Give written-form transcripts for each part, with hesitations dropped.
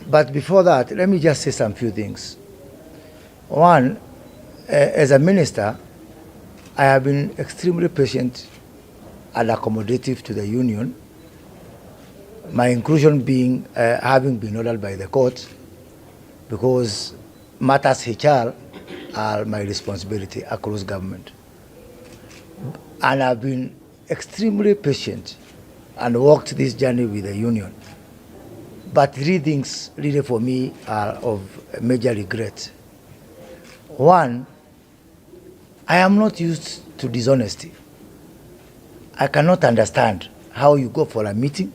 But before that, let me just say some few things. One, as a minister, I have been extremely patient and accommodative to the union, my inclusion being having been ordered by the court, because matters HR are my responsibility across government. And I've been extremely patient and walked this journey with the union. But three things really for me are of major regret. One, I am not used to dishonesty. I cannot understand how you go for a meeting,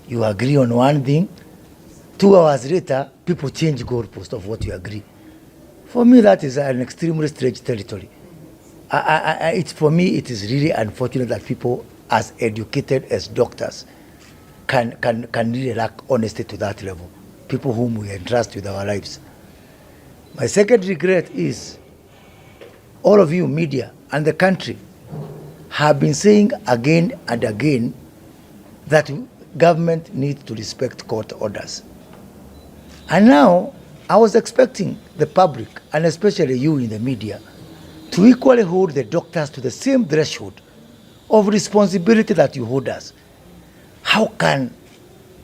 you agree on one thing, 2 hours later, people change goalposts of what you agree. For me, that is an extremely strange territory. For me, it is really unfortunate that people as educated as doctors can really lack honesty to that level, people whom we entrust with our lives. My second regret is all of you, media, and the country have been saying again and again that government needs to respect court orders. And now, I was expecting the public, and especially you in the media, to equally hold the doctors to the same threshold of responsibility that you hold us. How can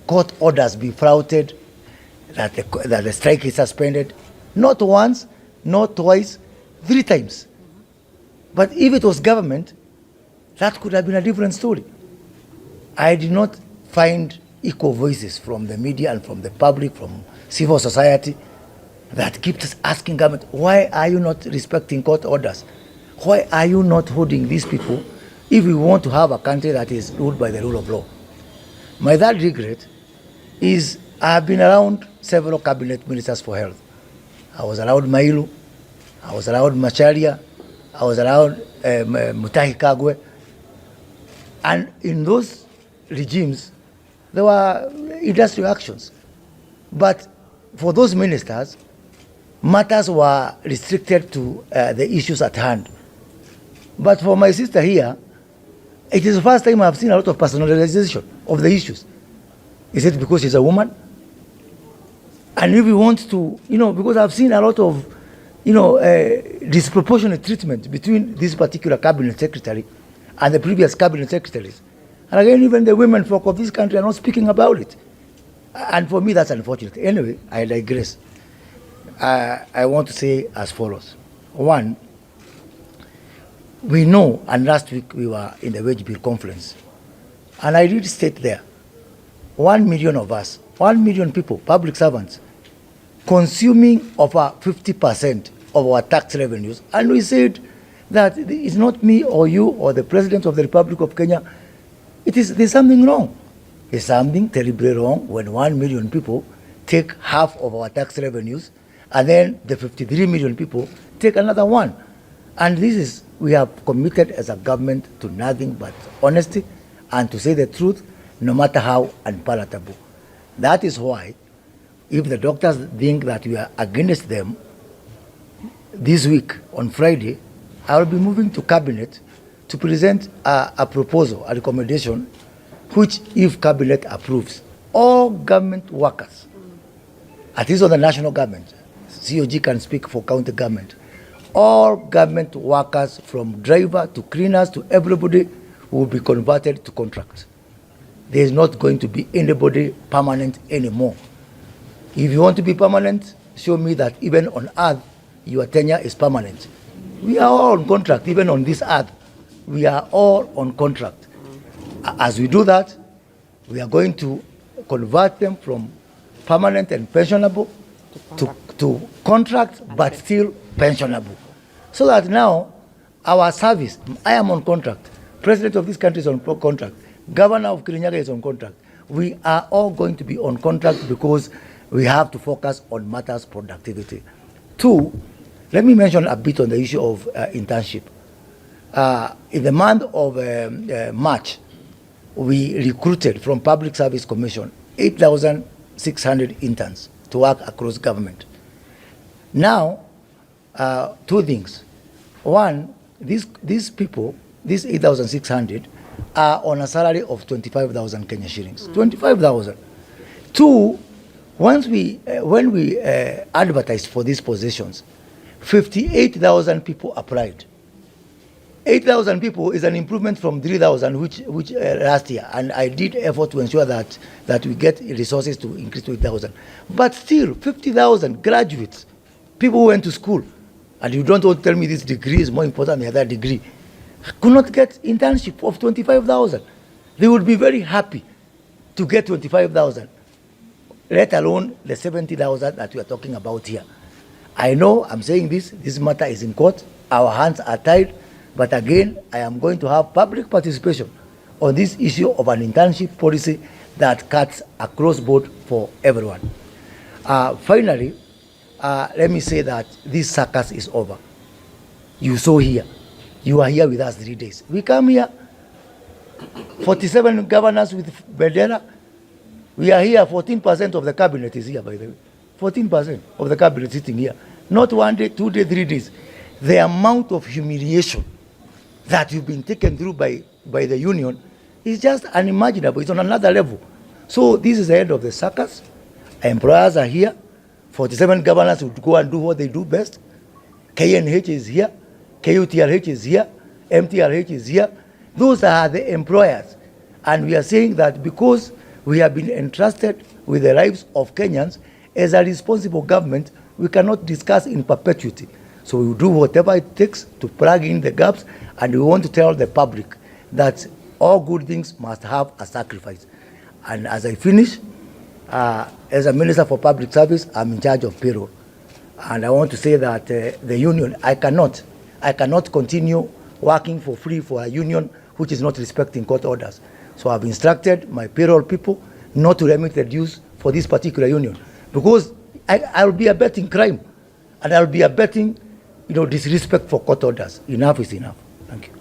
court orders be flouted, that the strike is suspended, not once, not twice, 3 times? But if it was government, that could have been a different story. I did not find equal voices from the media and from the public, from civil society, that keeps asking government, why are you not respecting court orders? Why are you not holding these people if we want to have a country that is ruled by the rule of law? My third regret is I have been around several cabinet ministers for health. I was around Mailu, I was around Macharia, I was around Mutahi Kagwe. And in those regimes, there were industrial actions. But for those ministers, matters were restricted to the issues at hand. But for my sister here, it is the first time I've seen a lot of personalization of the issues. Is it because she's a woman? And if we want to, because I've seen a lot of, disproportionate treatment between this particular cabinet secretary and the previous cabinet secretaries. And again, even the women folk of this country are not speaking about it. And for me, that's unfortunate. Anyway, I digress. I want to say as follows. One, we know, and last week we were in the wage bill conference, and I did state there, 1 million of us, 1 million people, public servants, consuming over 50% of our tax revenues. And we said that it's not me or you or the President of the Republic of Kenya. There's something wrong. There's something terribly wrong when 1 million people take half of our tax revenues, and then the 53 million people take another one. And we have committed as a government to nothing but honesty and to say the truth, no matter how unpalatable. That is why, if the doctors think that we are against them, this week, on Friday, I will be moving to cabinet to present a proposal, a recommendation, which, if cabinet approves, all government workers, at least on the national government, COG can speak for county government, all government workers from driver to cleaners to everybody will be converted to contract. There is not going to be anybody permanent anymore. If you want to be permanent, show me that even on earth, your tenure is permanent. We are all on contract, even on this earth. We are all on contract. As we do that, we are going to convert them from permanent and pensionable to contract, but still pensionable. So that now, our service, I am on contract, President of this country is on contract, Governor of Kirinyaga is on contract. We are all going to be on contract because we have to focus on matters productivity. 2, let me mention a bit on the issue of internship. In the month of March, we recruited from Public Service Commission 8,600 interns to work across government. Now, 2 things. One, these people, these 8,600, are on a salary of 25,000 Kenya shillings. 25,000. 2, when we advertised for these positions, 58,000 people applied. 8,000 people is an improvement from 3,000 which last year, and I did effort to ensure that we get resources to increase to 8,000. But still, 50,000 graduates, people who went to school, and you don't want to tell me this degree is more important than the other degree, could not get internship of 25,000. They would be very happy to get 25,000, let alone the 70,000 that we are talking about here. I know I'm saying this matter is in court, our hands are tied, but again, I am going to have public participation on this issue of an internship policy that cuts across board for everyone. Finally, let me say that this circus is over. You saw here. You are here with us 3 days. We come here, 47 governors with Bendera. We are here, 14% of the cabinet is here, by the way. 14% of the cabinet sitting here. Not 1 day, 2 days, 3 days. The amount of humiliation that you've been taken through by the union is just unimaginable. It's on another level. So this is the end of the circus. Employers are here. 47 governors would go and do what they do best. KNH is here. KUTLH is here. MTLH is here. Those are the employers. And we are saying that because we have been entrusted with the lives of Kenyans, as a responsible government, we cannot discuss in perpetuity. So we will do whatever it takes to plug in the gaps, and we want to tell the public that all good things must have a sacrifice. And as I finish, as a Minister for Public Service, I'm in charge of payroll. And I want to say that the union, I cannot continue working for free for a union which is not respecting court orders. So I've instructed my payroll people not to remit the dues for this particular union, because I'll be abetting crime, and I'll be abetting disrespect for court orders. Enough is enough. Thank you.